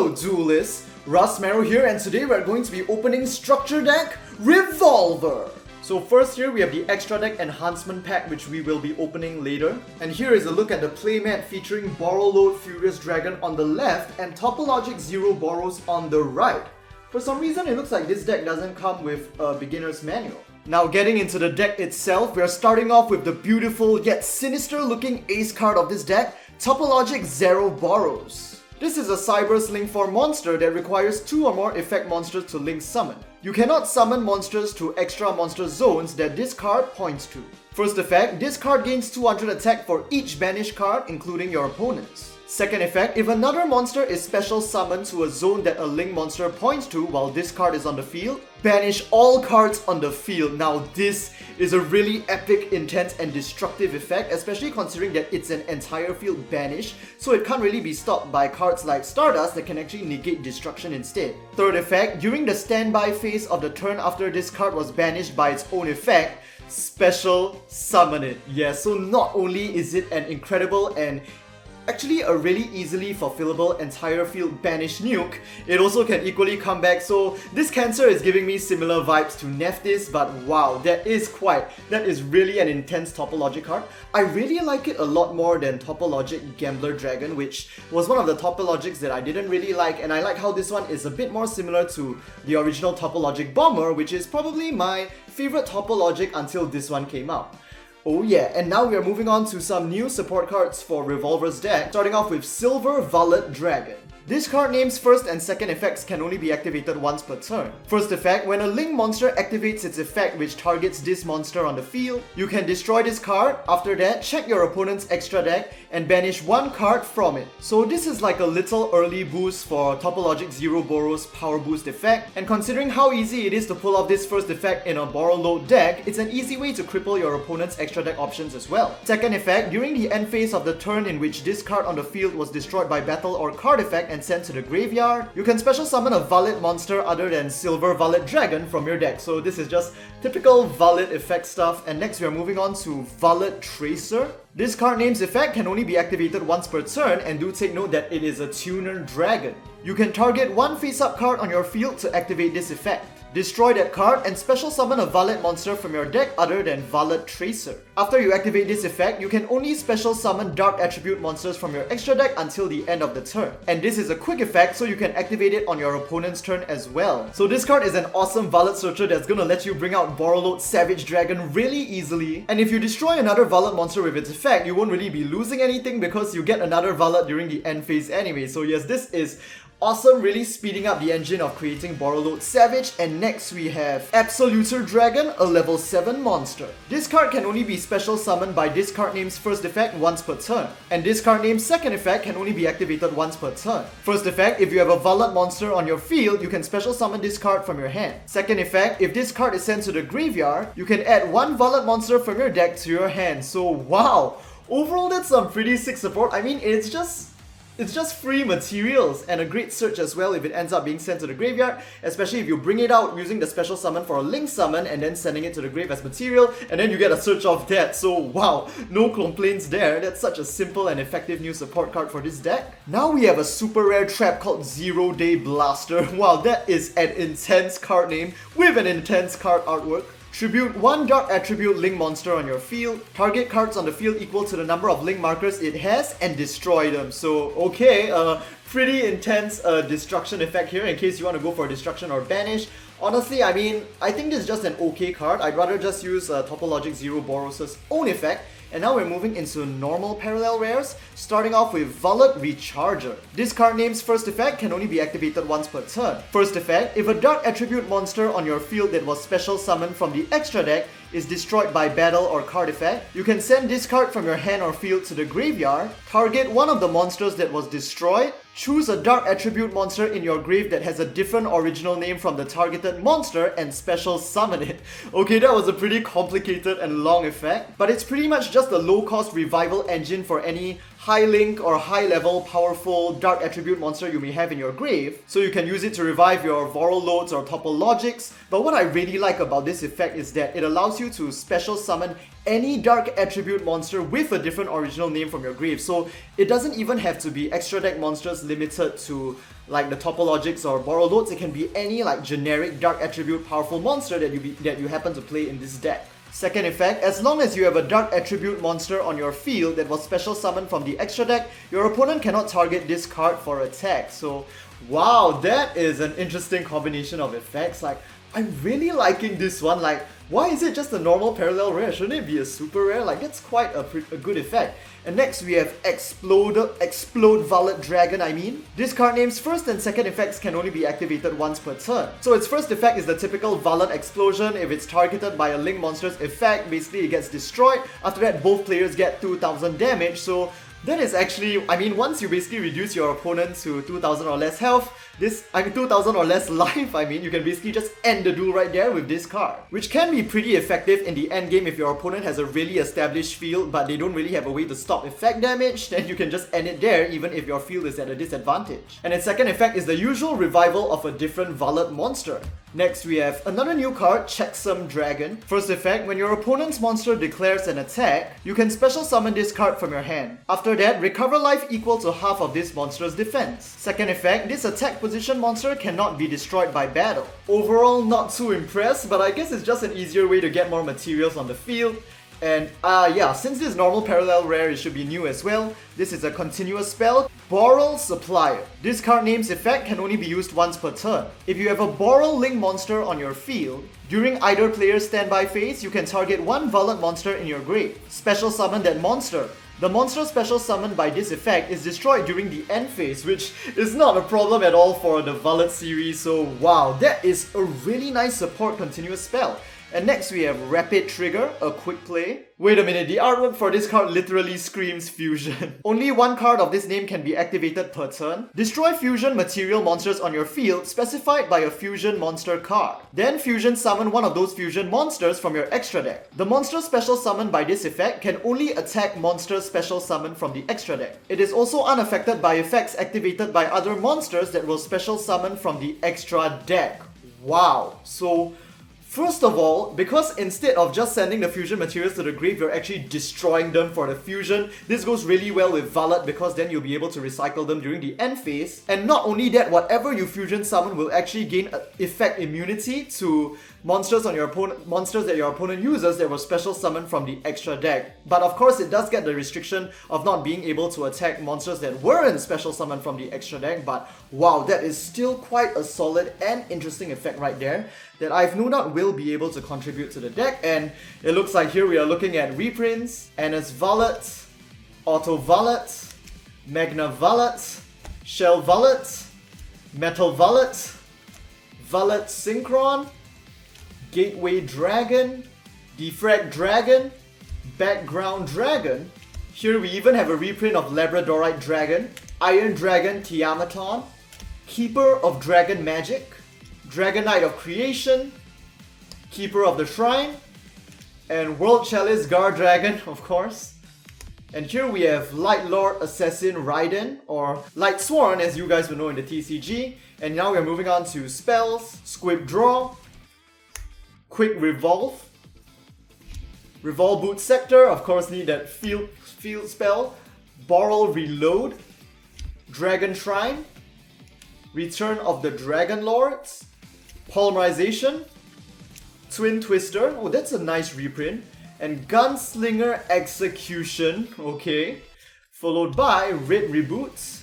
Hello duelists, Rustmarrow here, and today we're going to be opening Structure Deck Revolver. So first here we have the Extra Deck Enhancement Pack, which we will be opening later. And here is a look at the playmat featuring Borreload Furious Dragon on the left and Topologic Zerovoros on the right. For some reason it looks like this deck doesn't come with a beginner's manual. Now getting into the deck itself, we are starting off with the beautiful yet sinister looking ace card of this deck, Topologic Zerovoros. This is a Cyber's Link 4 monster that requires 2 or more effect monsters to link summon. You cannot summon monsters to extra monster zones that this card points to. First effect, this card gains 200 attack for each banished card, including your opponent's. Second effect, if another monster is special summoned to a zone that a link monster points to while this card is on the field, banish all cards on the field. Now this is a really epic, intense and destructive effect, especially considering that it's an entire field banish, so it can't really be stopped by cards like Stardust that can actually negate destruction instead. Third effect, during the standby phase of the turn after this card was banished by its own effect, special summon it. Yeah, so not only is it an incredible and actually a really easily fulfillable entire field banish nuke, it also can equally come back, so this cancer is giving me similar vibes to Nephthys, but wow, that is really an intense Topologic card. I really like it a lot more than Topologic Gambler Dragon, which was one of the Topologics that I didn't really like, and I like how this one is a bit more similar to the original Topologic Bomber, which is probably my favorite Topologic until this one came out. Oh yeah, and now we are moving on to some new support cards for Revolver's deck, starting off with Silver Valor Dragon. This card name's first and second effects can only be activated once per turn. First effect, when a link monster activates its effect which targets this monster on the field, you can destroy this card. After that, check your opponent's extra deck and banish one card from it. So this is like a little early boost for Topologic Zerovoros Power Boost effect, and considering how easy it is to pull off this first effect in a Borreload deck, it's an easy way to cripple your opponent's extra deck options as well. Second effect, during the end phase of the turn in which this card on the field was destroyed by battle or card effect and sent to the graveyard, you can special summon a Vullet monster other than Silver Valor Dragon from your deck. So this is just typical Vullet effect stuff. And next we are moving on to Valor Tracer. This card name's effect can only be activated once per turn, and do take note that it is a tuner dragon. You can target one face-up card on your field to activate this effect. Destroy that card and special summon a Vullet monster from your deck other than Valor Tracer. After you activate this effect, you can only special summon dark attribute monsters from your extra deck until the end of the turn. And this is a quick effect, so you can activate it on your opponent's turn as well. So this card is an awesome Vullet searcher that's gonna let you bring out Borreload Savage Dragon really easily. And if you destroy another Vullet monster with its effect, you won't really be losing anything because you get another Vullet during the end phase anyway. So yes, this is awesome, really speeding up the engine of creating Borreload Savage. And next we have Exa Loser Dragon, a level 7 monster. This card can only be special summoned by this card name's first effect once per turn, and this card name's second effect can only be activated once per turn. First effect, if you have a Vullet monster on your field, you can special summon this card from your hand. Second effect, if this card is sent to the graveyard, you can add one Vullet monster from your deck to your hand. So wow, overall that's some pretty sick support. I mean, it's just free materials and a great search as well if it ends up being sent to the graveyard, especially if you bring it out using the special summon for a link summon and then sending it to the grave as material, and then you get a search of that. So wow, no complaints there. That's such a simple and effective new support card for this deck. Now we have a super rare trap called Zero Day Blaster. Wow, that is an intense card name with an intense card artwork. Tribute one dark attribute link monster on your field, target cards on the field equal to the number of link markers it has, and destroy them. So okay, pretty intense destruction effect here in case you want to go for destruction or banish. Honestly, I mean, I think this is just an okay card. I'd rather just use Topologic Zerovoros' own effect. And now we're moving into normal parallel rares, starting off with Vullet Recharger. This card name's first effect can only be activated once per turn. First effect, if a dark attribute monster on your field that was special summoned from the extra deck is destroyed by battle or card effect, you can send this card from your hand or field to the graveyard, target one of the monsters that was destroyed, choose a dark attribute monster in your grave that has a different original name from the targeted monster, and special summon it. Okay, that was a pretty complicated and long effect, but it's pretty much just a low-cost revival engine for any high link or high level powerful dark attribute monster you may have in your grave, so you can use it to revive your Borreloads or Topologics. But what I really like about this effect is that it allows you to special summon any dark attribute monster with a different original name from your grave. So it doesn't even have to be extra deck monsters limited to like the Topologics or Borreloads. It can be any like generic dark attribute powerful monster that you happen to play in this deck. Second effect, as long as you have a dark attribute monster on your field that was special summoned from the extra deck, your opponent cannot target this card for attack. So wow, that is an interesting combination of effects. Like, I'm really liking this one. Like, why is it just a normal parallel rare? Shouldn't it be a super rare? Like, that's quite a good effect. And next we have Explode Valor Dragon, This card name's first and second effects can only be activated once per turn. So its first effect is the typical Vullet explosion. If it's targeted by a Link monster's effect, basically it gets destroyed. After that, both players get 2000 damage. So that is actually, once you basically reduce your opponent to 2000 or less health, 2000 or less life, you can basically just end the duel right there with this card. Which can be pretty effective in the end game if your opponent has a really established field but they don't really have a way to stop effect damage, then you can just end it there even if your field is at a disadvantage. And its second effect is the usual revival of a different Vullet monster. Next we have another new card, Checksum Dragon. First effect, when your opponent's monster declares an attack, you can special summon this card from your hand. After that, recover life equal to half of this monster's defense. Second effect, this attack position monster cannot be destroyed by battle. Overall, not too impressed, but I guess it's just an easier way to get more materials on the field. And since this normal parallel rare, it should be new as well. This is a continuous spell, Borrel Supplier. This card name's effect can only be used once per turn. If you have a Borrel Link monster on your field, during either player's standby phase, you can target one Vullet monster in your grave. Special summon that monster. The monster special summoned by this effect is destroyed during the end phase, which is not a problem at all for the Vullet series, so wow, that is a really nice support continuous spell. And next we have Rapid Trigger, a quick play. Wait a minute, the artwork for this card literally screams fusion. Only one card of this name can be activated per turn. Destroy fusion material monsters on your field specified by a fusion monster card. Then fusion summon one of those fusion monsters from your extra deck. The monster special summoned by this effect can only attack monsters special summoned from the extra deck. It is also unaffected by effects activated by other monsters that will special summon from the extra deck. Wow, so first of all, because instead of just sending the fusion materials to the grave, you're actually destroying them for the fusion. This goes really well with Vullet because then you'll be able to recycle them during the end phase. And not only that, whatever you fusion summon will actually gain effect immunity to monsters that your opponent uses that were special summoned from the extra deck. But of course, it does get the restriction of not being able to attack monsters that weren't special summoned from the extra deck. But wow, that is still quite a solid and interesting effect right there that I've no doubt will be able to contribute to the deck. And it looks like here we are looking at reprints, Anna's Vullet, Auto Vullet, Magna Vullet, Shell Vullet, Metal Vullet, Vullet Synchron, Gateway Dragon, Defrag Dragon, Background Dragon. Here we even have a reprint of Labradorite Dragon, Iron Dragon Tiamaton, Keeper of Dragon Magic, Dragon Knight of Creation, Keeper of the Shrine, and World Chalice Guard Dragon, of course. And here we have Light Lord Assassin Raiden, or Light Sworn as you guys will know in the TCG. And now we're moving on to spells, Squib Draw, Quick Revolve, Revolve Boot Sector, of course need that field spell, Borrel Reload, Dragon Shrine, Return of the Dragon Lords, Polymerization, Twin Twister, oh that's a nice reprint, and Gunslinger Execution, okay, followed by Red Reboots,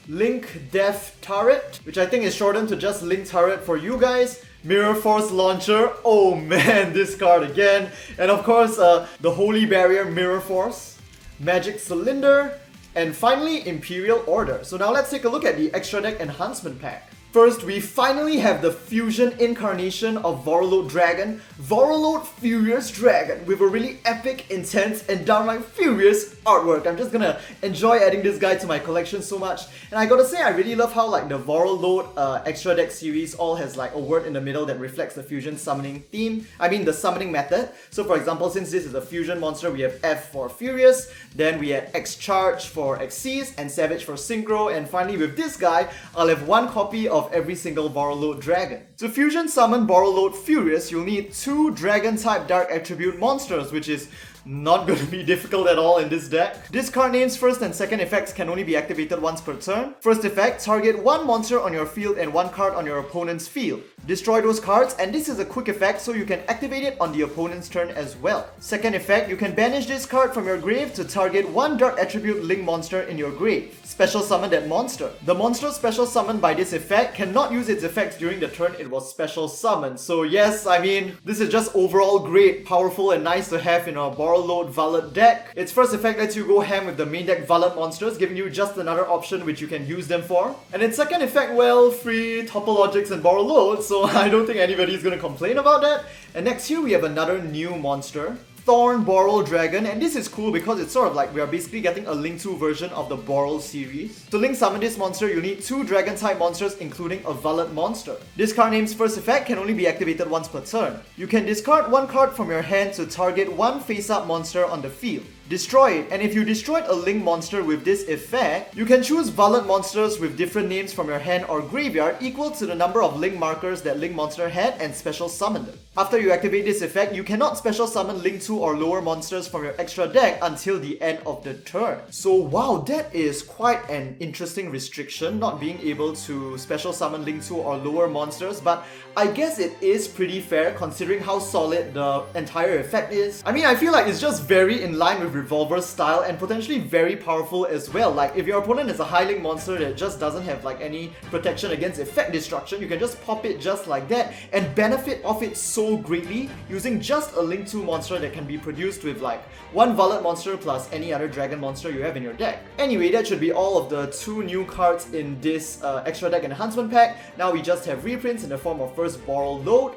Link Death Turret, which I think is shortened to just Link Turret for you guys, Mirror Force Launcher, oh man, this card again, and of course the Holy Barrier Mirror Force, Magic Cylinder, and finally Imperial Order. So now let's take a look at the Extra Deck Enhancement Pack. First, we finally have the fusion incarnation of Borreload Dragon, Borreload Furious Dragon, with a really epic, intense, and downright furious artwork. I'm just gonna enjoy adding this guy to my collection so much. And I gotta say, I really love how like the Borreload extra deck series all has like a word in the middle that reflects the fusion summoning theme. I mean the summoning method. So for example, since this is a fusion monster, we have F for Furious, then we had X Charge for Xyz, and Savage for Synchro, and finally with this guy, I'll have one copy of every single Borreload Dragon. To fusion summon Borreload Furious, you'll need 2 Dragon type Dark Attribute monsters, which is not going to be difficult at all in this deck. Discard names first and second effects can only be activated once per turn. First effect, target 1 monster on your field and 1 card on your opponent's field. Destroy those cards, and this is a quick effect so you can activate it on the opponent's turn as well. Second effect, you can banish this card from your grave to target 1 Dark Attribute Link monster in your grave. Special summon that monster. The monster special summoned by this effect cannot use its effects during the turn it was special summoned. So yes, I mean, this is just overall great, powerful, and nice to have in a Borreload Vullet deck. Its first effect lets you go ham with the main deck Vullet monsters, giving you just another option which you can use them for. And its second effect, well, free Topologics and Borreload, so I don't think anybody's gonna complain about that. And next here we have another new monster, Thorn Borreload Dragon, and this is cool because it's sort of like we are basically getting a Link 2 version of the Borrel series. To Link summon this monster, you need 2 Dragon type monsters including a Vullet monster. Discard name's first effect can only be activated once per turn. You can discard 1 card from your hand to target 1 face-up monster on the field. Destroy it, and if you destroyed a Link monster with this effect, you can choose Vullet monsters with different names from your hand or graveyard equal to the number of Link markers that Link monster had and special summon them. After you activate this effect, you cannot special summon Link 2 or lower monsters from your extra deck until the end of the turn. So wow, that is quite an interesting restriction, not being able to special summon Link 2 or lower monsters, but I guess it is pretty fair considering how solid the entire effect is. I mean, I feel like it's just very in line with Revolver style and potentially very powerful as well. Like if your opponent is a high link monster that just doesn't have like any protection against effect destruction, you can just pop it just like that and benefit off it so greatly using just a Link 2 monster that can be produced with like 1 Vullet monster plus any other dragon monster you have in your deck. Anyway, that should be all of the 2 new cards in this extra deck enhancement pack. Now we just have reprints in the form of first Borreload,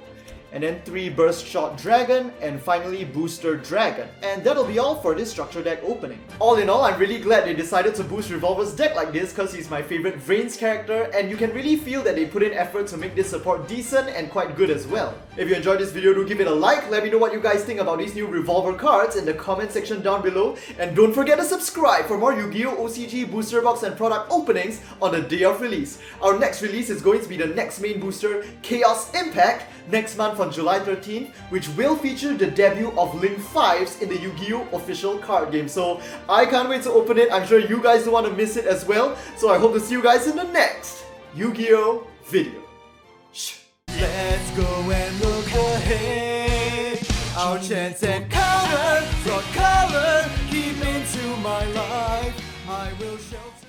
and then 3 Burst Shot Dragon, and finally Booster Dragon. And that'll be all for this structure deck opening. All in all, I'm really glad they decided to boost Revolver's deck like this because he's my favorite Vrains character, and you can really feel that they put in effort to make this support decent and quite good as well. If you enjoyed this video, do give it a like, let me know what you guys think about these new Revolver cards in the comment section down below, and don't forget to subscribe for more Yugioh OCG booster box and product openings on the day of release. Our next release is going to be the next main booster, Chaos Impact, next month on July 13th, which will feature the debut of Link 5s in the Yu-Gi-Oh! Official card game. So I can't wait to open it. I'm sure you guys don't want to miss it as well. So I hope to see you guys in the next Yu-Gi-Oh! Video. Let's go and look ahead. Our chance and counter, brought color, keep into my life. I will shelter.